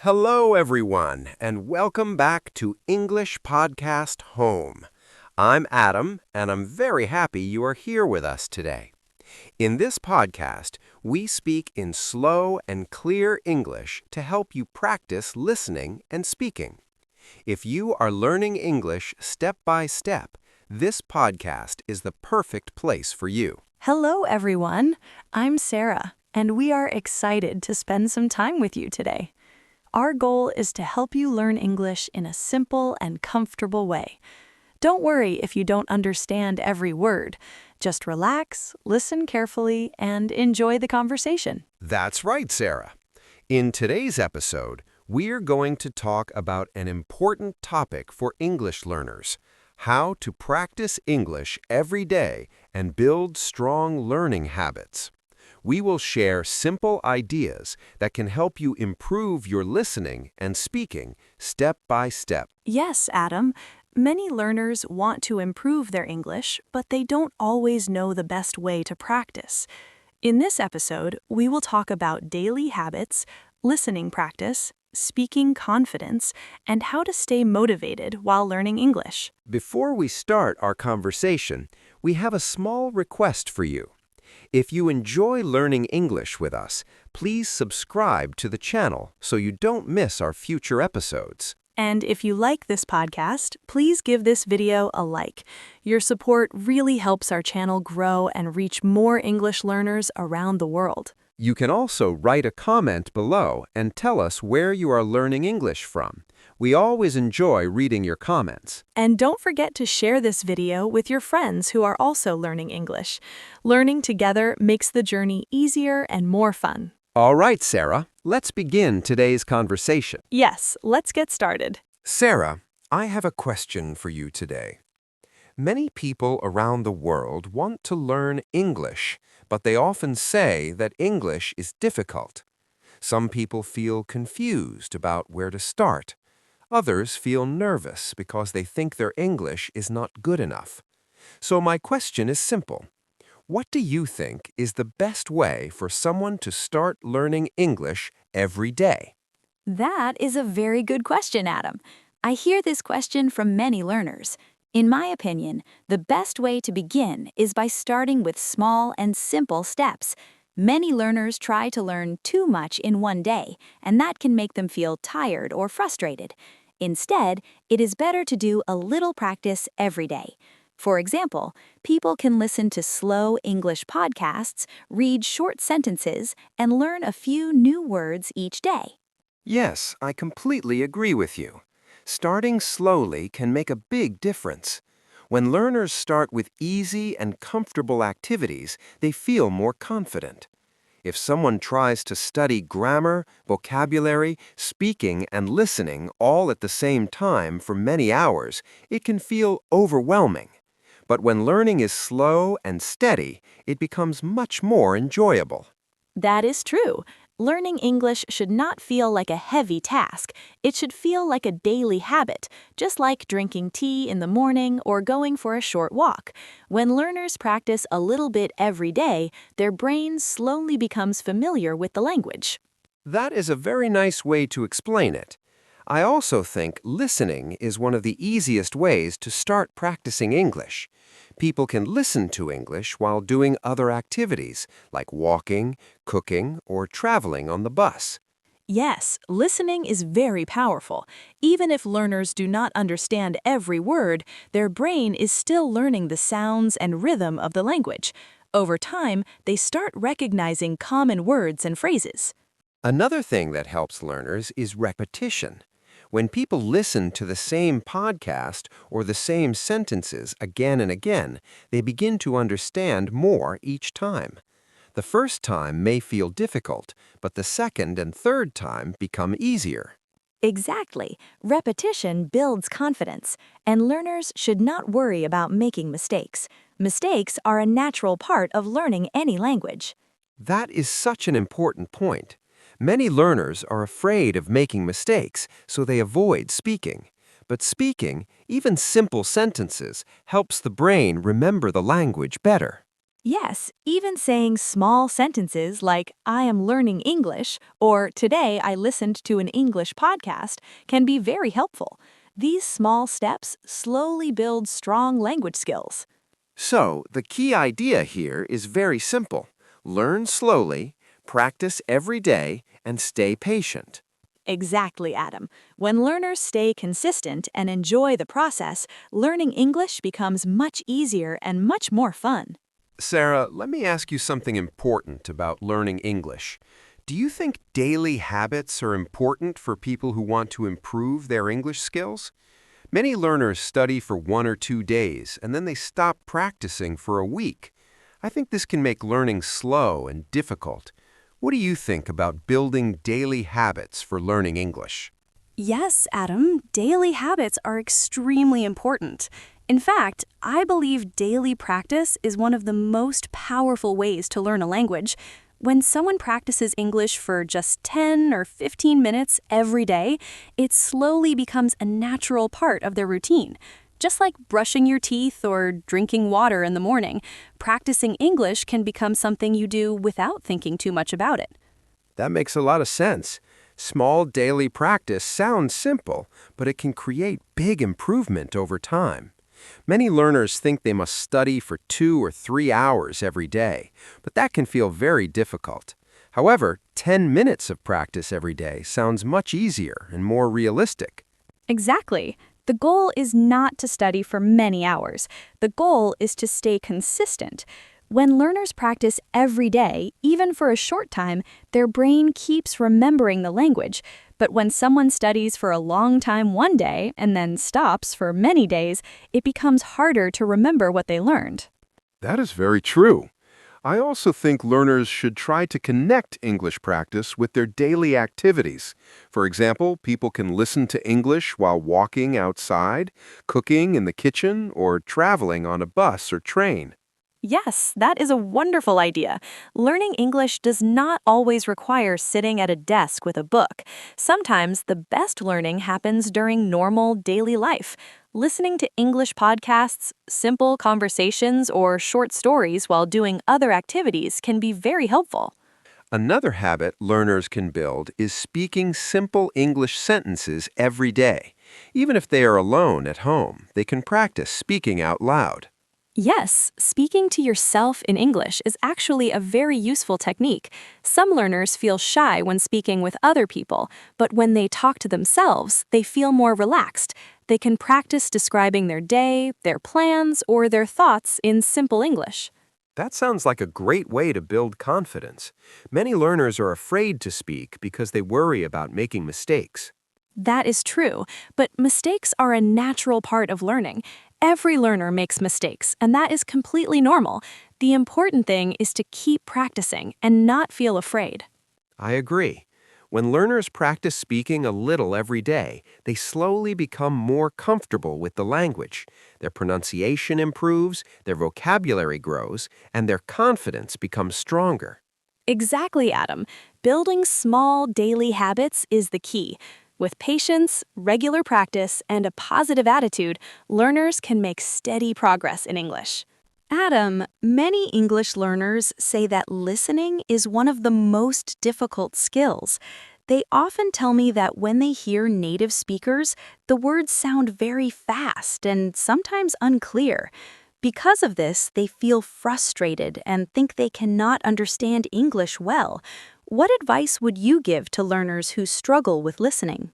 Hello, everyone, and welcome back to English Podcast Home. I'm Adam, and I'm very happy you are here with us today. In this podcast, we speak in slow and clear English to help you practice listening and speaking. If you are learning English step by step, this podcast is the perfect place for you. Hello, everyone. I'm Sarah, and we are excited to spend some time with you today. Our goal is to help you learn English in a simple and comfortable way. Don't worry if you don't understand every word. Just relax, listen carefully, and enjoy the conversation. That's right, Sarah. In today's episode, we're going to talk about an important topic for English learners: how to practice English every day and build strong learning habits. We will share simple ideas that can help you improve your listening and speaking step by step. Yes, Adam. Many learners want to improve their English, but they don't always know the best way to practice. In this episode, we will talk about daily habits, listening practice, speaking confidence, and how to stay motivated while learning English. Before we start our conversation, we have a small request for you. If you enjoy learning English with us, please subscribe to the channel so you don't miss our future episodes. And if you like this podcast, please give this video a like. Your support really helps our channel grow and reach more English learners around the world. You can also write a comment below and tell us where you are learning English from. We always enjoy reading your comments. And don't forget to share this video with your friends who are also learning English. Learning together makes the journey easier and more fun. All right, Sarah, let's begin today's conversation. Yes, let's get started. Sarah, I have a question for you today. Many people around the world want to learn English, but they often say that English is difficult. Some people feel confused about where to start. Others feel nervous because they think their English is not good enough. So my question is simple. What do you think is the best way for someone to start learning English every day? That is a very good question, Adam. I hear this question from many learners. In my opinion, the best way to begin is by starting with small and simple steps. Many learners try to learn too much in one day, and that can make them feel tired or frustrated. Instead, it is better to do a little practice every day. For example, people can listen to slow English podcasts, read short sentences, and learn a few new words each day. Yes, I completely agree with you. Starting slowly can make a big difference. When learners start with easy and comfortable activities, they feel more confident. If someone tries to study grammar, vocabulary, speaking, and listening all at the same time for many hours, it can feel overwhelming. But when learning is slow and steady, it becomes much more enjoyable. That is true. Learning English should not feel like a heavy task. It should feel like a daily habit, just like drinking tea in the morning or going for a short walk. When learners practice a little bit every day, their brain slowly becomes familiar with the language. That is a very nice way to explain it. I also think listening is one of the easiest ways to start practicing English. People can listen to English while doing other activities, like walking, cooking, or traveling on the bus. Yes, listening is very powerful. Even if learners do not understand every word, their brain is still learning the sounds and rhythm of the language. Over time, they start recognizing common words and phrases. Another thing that helps learners is repetition. When people listen to the same podcast or the same sentences again and again, they begin to understand more each time. The first time may feel difficult, but the second and third time become easier. Exactly. Repetition builds confidence, and learners should not worry about making mistakes. Mistakes are a natural part of learning any language. That is such an important point. Many learners are afraid of making mistakes, so they avoid speaking. But speaking, even simple sentences, helps the brain remember the language better. Yes, even saying small sentences like, I am learning English, or today I listened to an English podcast, can be very helpful. These small steps slowly build strong language skills. So, the key idea here is very simple. Learn slowly, practice every day, and stay patient. Exactly, Adam. When learners stay consistent and enjoy the process, learning English becomes much easier and much more fun. Sarah, let me ask you something important about learning English. Do you think daily habits are important for people who want to improve their English skills? Many learners study for 1 or 2 days and then they stop practicing for a week. I think this can make learning slow and difficult. What do you think about building daily habits for learning English? Yes, Adam, daily habits are extremely important. In fact, I believe daily practice is one of the most powerful ways to learn a language. When someone practices English for just 10 or 15 minutes every day, it slowly becomes a natural part of their routine. Just like brushing your teeth or drinking water in the morning, practicing English can become something you do without thinking too much about it. That makes a lot of sense. Small daily practice sounds simple, but it can create big improvement over time. Many learners think they must study for 2 or 3 hours every day, but that can feel very difficult. However, 10 minutes of practice every day sounds much easier and more realistic. Exactly. The goal is not to study for many hours. The goal is to stay consistent. When learners practice every day, even for a short time, their brain keeps remembering the language. But when someone studies for a long time one day and then stops for many days, it becomes harder to remember what they learned. That is very true. I also think learners should try to connect English practice with their daily activities. For example, people can listen to English while walking outside, cooking in the kitchen, or traveling on a bus or train. Yes, that is a wonderful idea. Learning English does not always require sitting at a desk with a book. Sometimes the best learning happens during normal daily life. Listening to English podcasts, simple conversations, or short stories while doing other activities can be very helpful. Another habit learners can build is speaking simple English sentences every day. Even if they are alone at home, they can practice speaking out loud. Yes, speaking to yourself in English is actually a very useful technique. Some learners feel shy when speaking with other people, but when they talk to themselves, they feel more relaxed. They can practice describing their day, their plans, or their thoughts in simple English. That sounds like a great way to build confidence. Many learners are afraid to speak because they worry about making mistakes. That is true, but mistakes are a natural part of learning. Every learner makes mistakes, and that is completely normal. The important thing is to keep practicing and not feel afraid. I agree. When learners practice speaking a little every day, they slowly become more comfortable with the language. Their pronunciation improves, their vocabulary grows, and their confidence becomes stronger. Exactly, Adam. Building small daily habits is the key. With patience, regular practice, and a positive attitude, learners can make steady progress in English. Adam, many English learners say that listening is one of the most difficult skills. They often tell me that when they hear native speakers, the words sound very fast and sometimes unclear. Because of this, they feel frustrated and think they cannot understand English well. What advice would you give to learners who struggle with listening?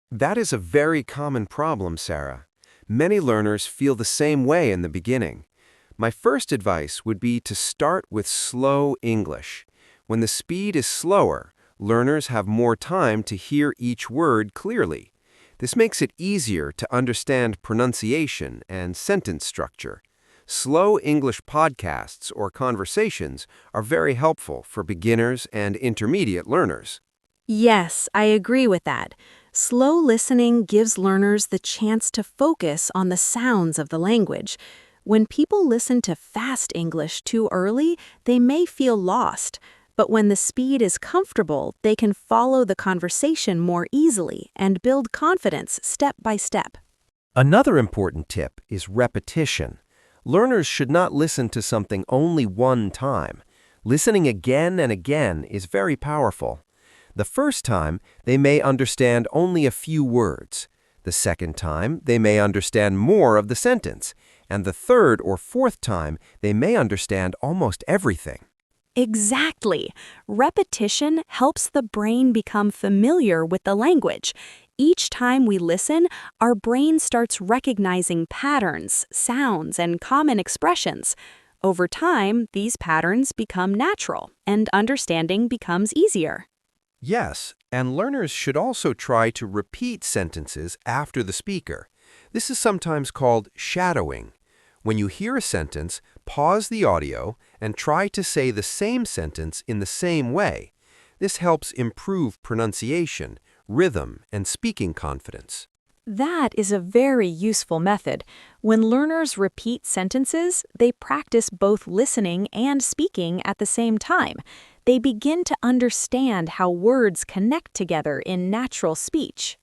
That is a very common problem, Sarah. Many learners feel the same way in the beginning. My first advice would be to start with slow English. When the speed is slower, learners have more time to hear each word clearly. This makes it easier to understand pronunciation and sentence structure. Slow English podcasts or conversations are very helpful for beginners and intermediate learners. Yes, I agree with that. Slow listening gives learners the chance to focus on the sounds of the language. When people listen to fast English too early, they may feel lost. But when the speed is comfortable, they can follow the conversation more easily and build confidence step by step. Another important tip is repetition. Learners should not listen to something only one time. Listening again and again is very powerful. The first time, they may understand only a few words. The second time, they may understand more of the sentence. And the third or fourth time, they may understand almost everything. Exactly. Repetition helps the brain become familiar with the language. Each time we listen, our brain starts recognizing patterns, sounds, and common expressions. Over time, these patterns become natural, and understanding becomes easier. Yes, and learners should also try to repeat sentences after the speaker. This is sometimes called shadowing. When you hear a sentence, pause the audio and try to say the same sentence in the same way. This helps improve pronunciation, rhythm, and speaking confidence. That is a very useful method. When learners repeat sentences, they practice both listening and speaking at the same time. They begin to understand how words connect together in natural speech.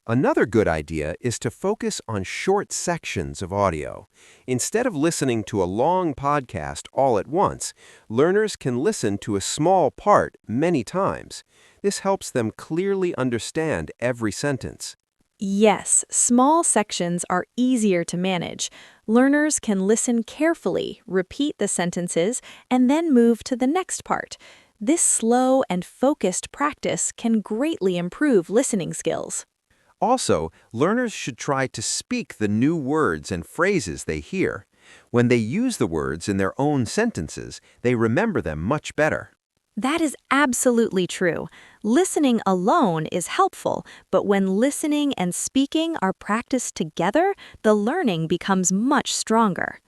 Another good idea is to focus on short sections of audio. Instead of listening to a long podcast all at once, learners can listen to a small part many times. This helps them clearly understand every sentence. Yes, small sections are easier to manage. Learners can listen carefully, repeat the sentences, and then move to the next part. This slow and focused practice can greatly improve listening skills. Also, learners should try to speak the new words and phrases they hear. When they use the words in their own sentences, they remember them much better. That is absolutely true. Listening alone is helpful, but when listening and speaking are practiced together, the learning becomes much stronger.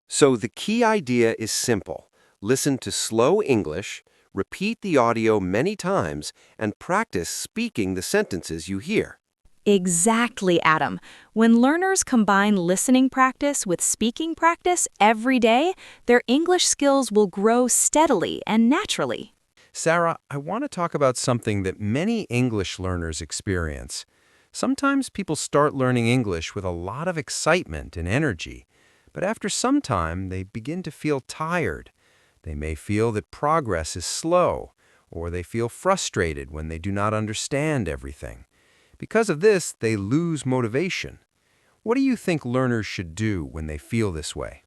So the key idea is simple. Listen to slow English, repeat the audio many times, and practice speaking the sentences you hear. Exactly, Adam. When learners combine listening practice with speaking practice every day, their English skills will grow steadily and naturally. Sarah, I want to talk about something that many English learners experience. Sometimes people start learning English with a lot of excitement and energy, but after some time they begin to feel tired. They may feel that progress is slow, or they feel frustrated when they do not understand everything. Because of this, they lose motivation. What do you think learners should do when they feel this way?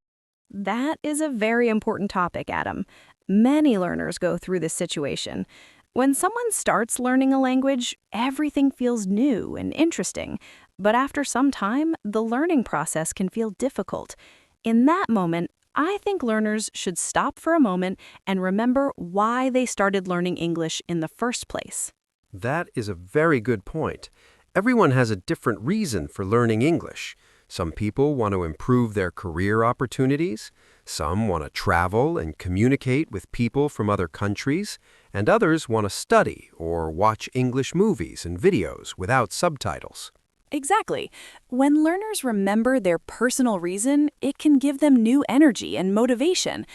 That is a very important topic, Adam. Many learners go through this situation. When someone starts learning a language, everything feels new and interesting. But after some time, the learning process can feel difficult. In that moment, I think learners should stop for a moment and remember why they started learning English in the first place. That is a very good point. Everyone has a different reason for learning English. Some people want to improve their career opportunities. Some want to travel and communicate with people from other countries. And others want to study or watch English movies and videos without subtitles. Exactly. When learners remember their personal reason, it can give them new energy and motivation.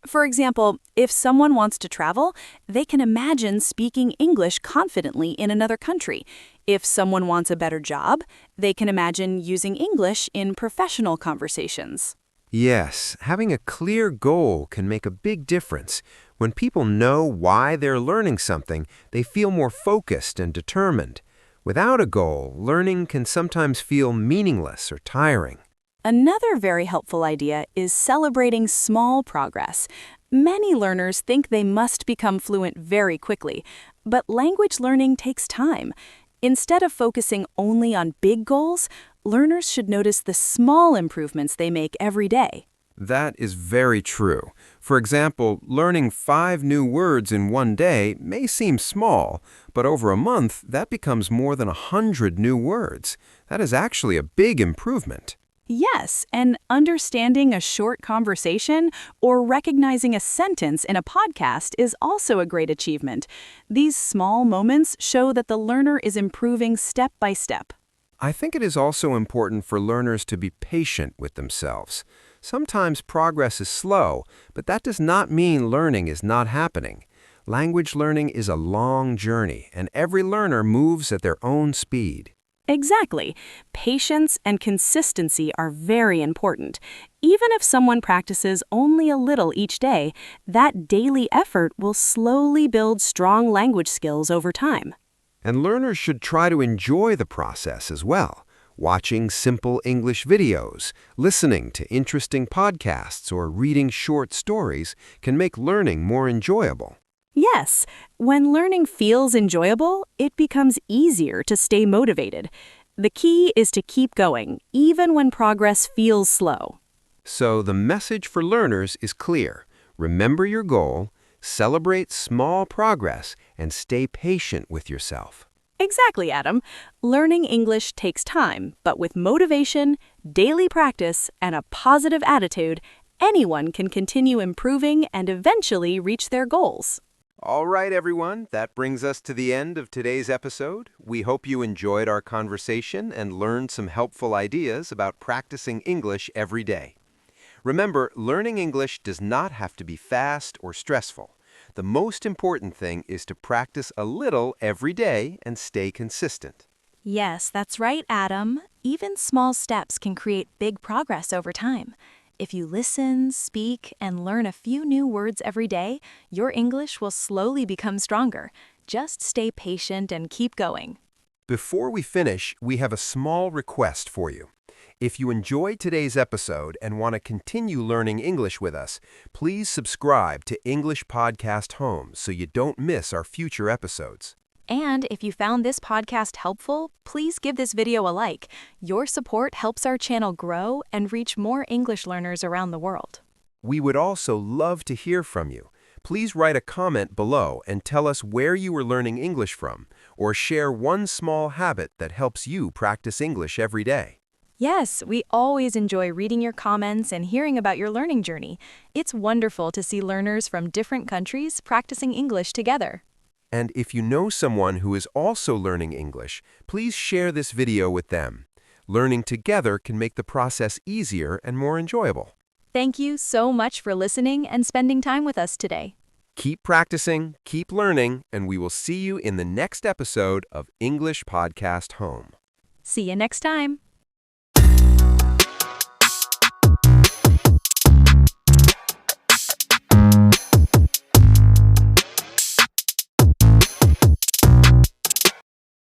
For example, if someone wants to travel, they can imagine speaking English confidently in another country. If someone wants a better job, they can imagine using English in professional conversations. Yes, having a clear goal can make a big difference. When people know why they're learning something, they feel more focused and determined. Without a goal, learning can sometimes feel meaningless or tiring. Another very helpful idea is celebrating small progress. Many learners think they must become fluent very quickly, but language learning takes time. Instead of focusing only on big goals, learners should notice the small improvements they make every day. That is very true. For example, learning 5 new words in one day may seem small, but over a month, that becomes more than 100 new words. That is actually a big improvement. Yes, and understanding a short conversation or recognizing a sentence in a podcast is also a great achievement. These small moments show that the learner is improving step by step. I think it is also important for learners to be patient with themselves. Sometimes progress is slow, but that does not mean learning is not happening. Language learning is a long journey, and every learner moves at their own speed. Exactly. Patience and consistency are very important. Even if someone practices only a little each day, that daily effort will slowly build strong language skills over time. And learners should try to enjoy the process as well. Watching simple English videos, listening to interesting podcasts, or reading short stories can make learning more enjoyable. Yes, when learning feels enjoyable, it becomes easier to stay motivated. The key is to keep going, even when progress feels slow. So the message for learners is clear. Remember your goal, celebrate small progress, and stay patient with yourself. Exactly, Adam. Learning English takes time, but with motivation, daily practice, and a positive attitude, anyone can continue improving and eventually reach their goals. All right, everyone, that brings us to the end of today's episode. We hope you enjoyed our conversation and learned some helpful ideas about practicing English every day. Remember, learning English does not have to be fast or stressful. The most important thing is to practice a little every day and stay consistent. Yes, that's right, Adam. Even small steps can create big progress over time. If you listen, speak, and learn a few new words every day, your English will slowly become stronger. Just stay patient and keep going. Before we finish, we have a small request for you. If you enjoyed today's episode and want to continue learning English with us, please subscribe to English Podcast Home so you don't miss our future episodes. And if you found this podcast helpful, please give this video a like. Your support helps our channel grow and reach more English learners around the world. We would also love to hear from you. Please write a comment below and tell us where you are learning English from, or share one small habit that helps you practice English every day. Yes, we always enjoy reading your comments and hearing about your learning journey. It's wonderful to see learners from different countries practicing English together. And if you know someone who is also learning English, please share this video with them. Learning together can make the process easier and more enjoyable. Thank you so much for listening and spending time with us today. Keep practicing, keep learning, and we will see you in the next episode of English Podcast Home. See you next time.